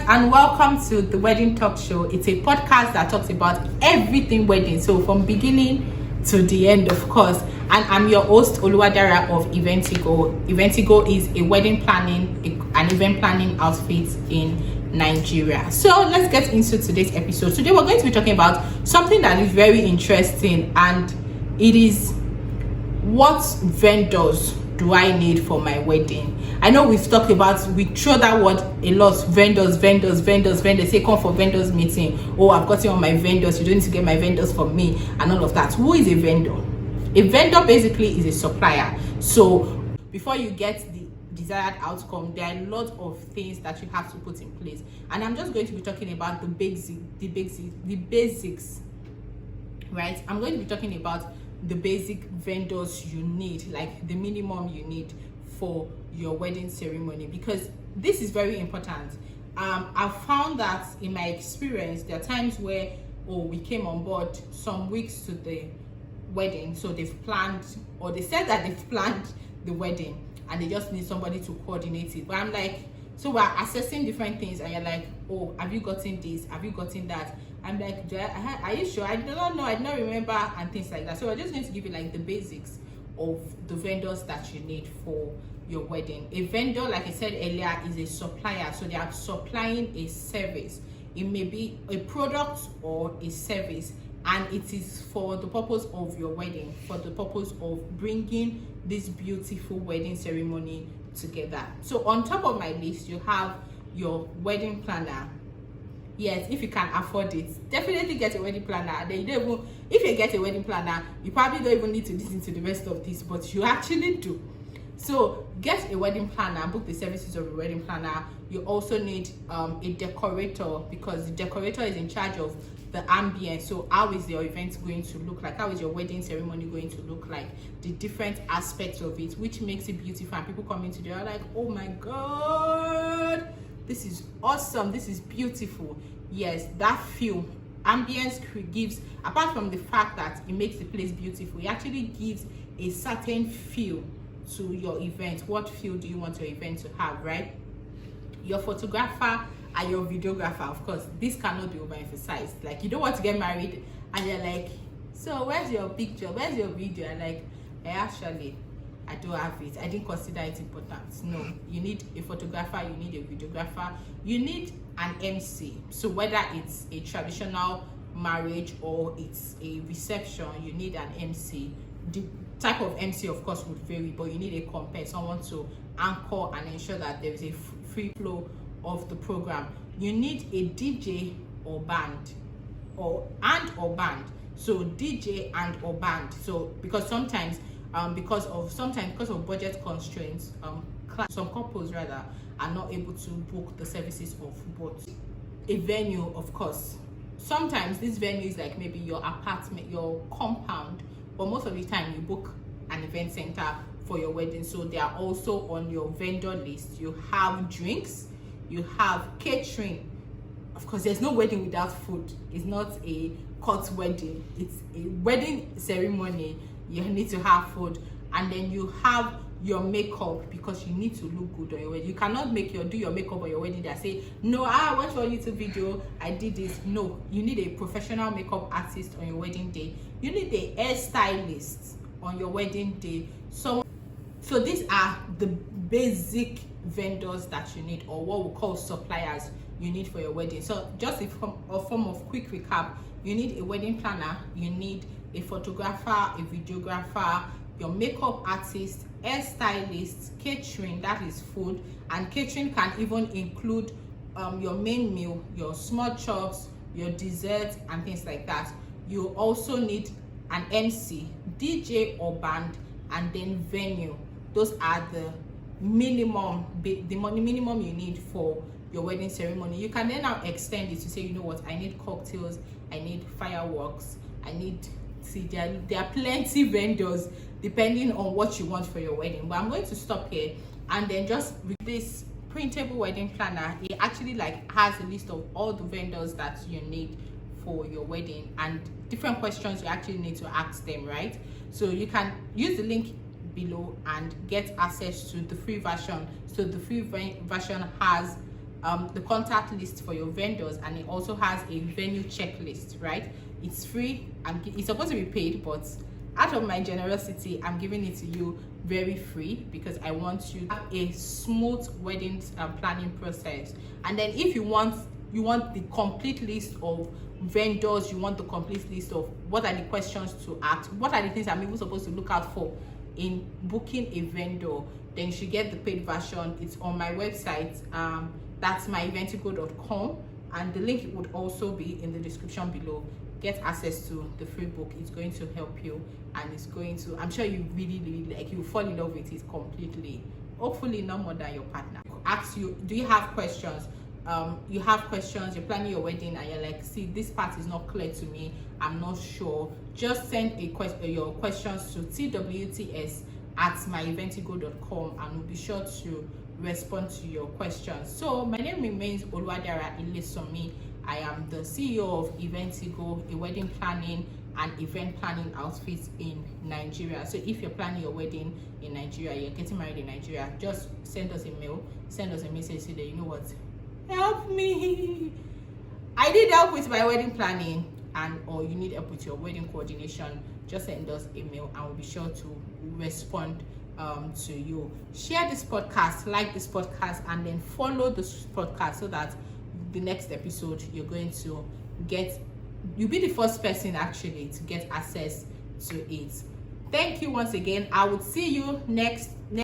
and welcome to the Wedding Talk Show. It's a podcast that talks about everything wedding, so from beginning to the end, of course. And I'm your host, Oluwadara of Eventigo. Eventigo is a wedding planning and event planning outfit in Nigeria. So let's get into today's episode. Today we're going to be talking about something that is very interesting, and it is what vendors do I need for my wedding. I know we throw that word a lot. Vendors say come for vendors meeting. Oh, I've got you on my vendors, you don't need to get my vendors for me and all of that. Who is a vendor? A vendor basically is a supplier. So before you get the desired outcome, there are a lot of things that you have to put in place, and I'm just going to be talking about the basics, right? I'm going to be talking about the basic vendors you need, like the minimum you need for your wedding ceremony, because this is very important. I've found that in my experience, there are times where we came on board some weeks to the wedding, so they've planned, or they said that they've planned the wedding and they just need somebody to coordinate it. But I'm like, so we're assessing different things, and you're like, oh, have you gotten this, have you gotten that? I'm like, are you sure? I don't know, I don't remember, and things like that. So we're just going to give you like the basics of the vendors that you need for your wedding. A vendor, like I said earlier, is a supplier, so they are supplying a service. It may be a product or a service, and it is for the purpose of your wedding, for the purpose of bringing this beautiful wedding ceremony together. So on top of my list, you have your wedding planner. Yes, if you can afford it, definitely get a wedding planner. Then if you get a wedding planner, you probably don't even need to listen to the rest of this, but you actually do. So get a wedding planner, book the services of a wedding planner. You also need a decorator, because the decorator is in charge of the ambience. So how is your event going to look like? How is your wedding ceremony going to look like? The different aspects of it, which makes it beautiful, and people come into there are like, oh my god, this is awesome, this is beautiful. Yes, that feel, ambience gives, apart from the fact that it makes the place beautiful, it actually gives a certain feel to your event. What feel do you want your event to have, right? Your photographer and your videographer, of course, this cannot be overemphasized. Like, you don't want to get married and you're like, so where's your picture, where's your video? And like, I don't have it, I didn't consider it important. No, you need a photographer, you need a videographer, you need an MC. So whether it's a traditional marriage or it's a reception, you need an MC. The type of MC, of course, would vary, but you need a compare, someone to anchor and ensure that there is a free flow of the program. You need a DJ or band, or band. So DJ and or band. So because sometimes because of budget constraints, some couples rather are not able to book the services of both. A venue, of course. Sometimes this venue is like maybe your apartment, your compound, but most of the time you book an event center for your wedding, so they are also on your vendor list. You have drinks, you have catering. Of course, there's no wedding without food. It's not a court wedding, it's a wedding ceremony. You need to have food. And then you have your makeup, because you need to look good on your wedding. You cannot do your makeup on your wedding day and say, no, I watched your YouTube video, I did this. No, you need a professional makeup artist on your wedding day. You need a hairstylist on your wedding day. So these are the basic vendors that you need, or what we call suppliers you need for your wedding. So just a form of quick recap: you need a wedding planner, you need a photographer, a videographer, your makeup artist, hairstylist, catering, that is food, and catering can even include your main meal, your small chops, your desserts, and things like that. You also need an MC, DJ or band, and then venue. Those are the minimum you need for your wedding ceremony. You can then now extend it to say, you know what, I need cocktails, I need fireworks, I need, there are plenty vendors depending on what you want for your wedding. But I'm going to stop here, and then just with this printable wedding planner, it actually like has a list of all the vendors that you need for your wedding and different questions you actually need to ask them, right? So you can use the link below and get access to the free version. So the free version has the contact list for your vendors, and it also has a venue checklist, right? It's free and it's supposed to be paid, but out of my generosity, I'm giving it to you very free because I want you to have a smooth wedding planning process. And then if you want the complete list of vendors, you want the complete list of what are the questions to ask, what are the things I'm even supposed to look out for in booking a vendor, then you should get the paid version. It's on my website, that's myeventigo.com, and the link would also be in the description below. Get access to the free book. It's going to help you, and it's going to, I'm sure you really like, you fall in love with it completely, hopefully not more than your partner. Ask you, do you have questions? You have questions, you're planning your wedding and you're like, see, this part is not clear to me, I'm not sure. Just send your questions to twts@myeventigo.com, and we'll be sure to respond to your questions. So my name remains Oluwadara Ilesomi. I am the CEO of Eventigo, a wedding planning and event planning outfit in Nigeria. So if you're planning your wedding in Nigeria, you're getting married in Nigeria, just send us a mail, send us a message, say that, you know what, help me, I need help with my wedding planning, and or you need help with your wedding coordination, just send us a mail and we'll be sure to respond to you. Share this podcast, like this podcast, and then follow this podcast so that the next episode you're going to get, you'll be the first person actually to get access to it. Thank you once again. I will see you next